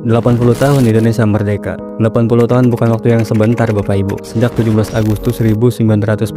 80 tahun Indonesia merdeka. 80 tahun bukan waktu yang sebentar Bapak Ibu. Sejak 17 Agustus 1945,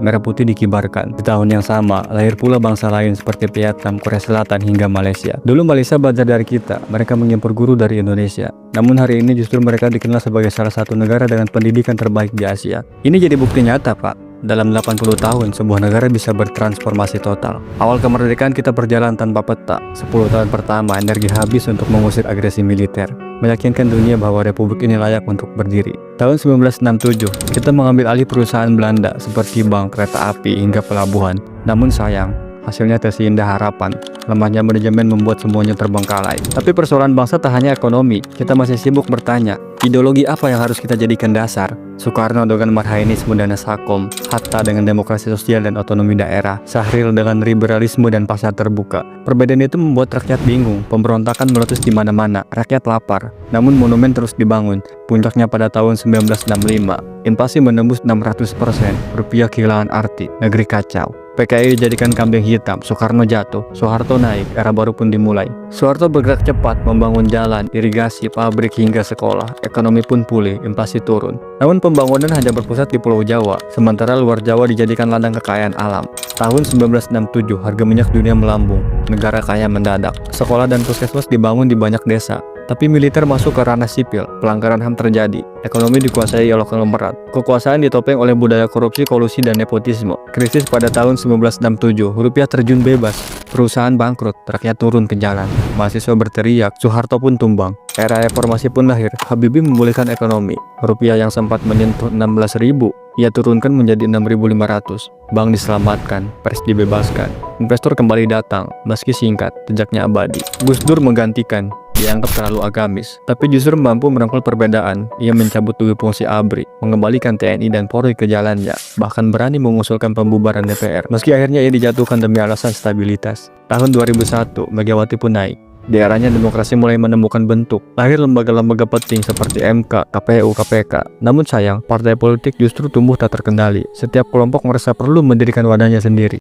merah putih dikibarkan. Di tahun yang sama, lahir pula bangsa lain seperti Vietnam, Korea Selatan hingga Malaysia. Dulu Malaysia belajar dari kita, mereka mengimpor guru dari Indonesia. Namun hari ini justru mereka dikenal sebagai salah satu negara dengan pendidikan terbaik di Asia. Ini jadi bukti nyata, Pak. Dalam 80 tahun, sebuah negara bisa bertransformasi total. Awal kemerdekaan kita berjalan tanpa peta. 10 tahun pertama, energi habis untuk mengusir agresi militer, meyakinkan dunia bahwa republik ini layak untuk berdiri. Tahun 1967, kita mengambil alih perusahaan Belanda seperti bank, kereta api, hingga pelabuhan. Namun sayang, hasilnya tak seindah harapan. Lemahnya manajemen membuat semuanya terbengkalai. Tapi persoalan bangsa tak hanya ekonomi. Kita masih sibuk bertanya, ideologi apa yang harus kita jadikan dasar? Soekarno dengan marhainisme dan Sakom, Hatta dengan demokrasi sosial dan otonomi daerah, Sahril dengan liberalisme dan pasar terbuka. Perbedaan itu membuat rakyat bingung, pemberontakan meletus di mana-mana, rakyat lapar. Namun monumen terus dibangun. Puncaknya pada tahun 1965, inflasi menembus 600%, rupiah kehilangan arti, negeri kacau. PKI dijadikan kambing hitam, Soekarno jatuh, Soeharto naik, era baru pun dimulai. Soeharto bergerak cepat, membangun jalan, irigasi, pabrik hingga sekolah. Ekonomi pun pulih, inflasi turun. Namun pembangunan hanya berpusat di Pulau Jawa, sementara luar Jawa dijadikan ladang kekayaan alam. Tahun 1967, harga minyak dunia melambung, negara kaya mendadak. Sekolah dan puskesmas dibangun di banyak desa. Tapi militer masuk ke ranah sipil, pelanggaran HAM terjadi, ekonomi dikuasai oleh konglomerat, kekuasaan ditopeng oleh budaya korupsi, kolusi, dan nepotisme. Krisis pada tahun 1967, rupiah terjun bebas, perusahaan bangkrut, rakyat turun ke jalan, mahasiswa berteriak, Soeharto pun tumbang. Era reformasi pun lahir, Habibie memulihkan ekonomi, rupiah yang sempat menyentuh 16.000, ia turunkan menjadi 6.500, bank diselamatkan, pers dibebaskan, investor kembali datang, meski singkat, jejaknya abadi. Gus Dur menggantikan, dianggap terlalu agamis, tapi justru mampu merangkul perbedaan. Ia mencabut tujuh fungsi ABRI, mengembalikan TNI dan Polri ke jalannya, bahkan berani mengusulkan pembubaran DPR, meski akhirnya ia dijatuhkan demi alasan stabilitas. Tahun 2001, Megawati pun naik. Di eranya demokrasi mulai menemukan bentuk, lahir lembaga-lembaga penting seperti MK, KPU, KPK. Namun sayang, partai politik justru tumbuh tak terkendali. Setiap kelompok merasa perlu mendirikan wadahnya sendiri.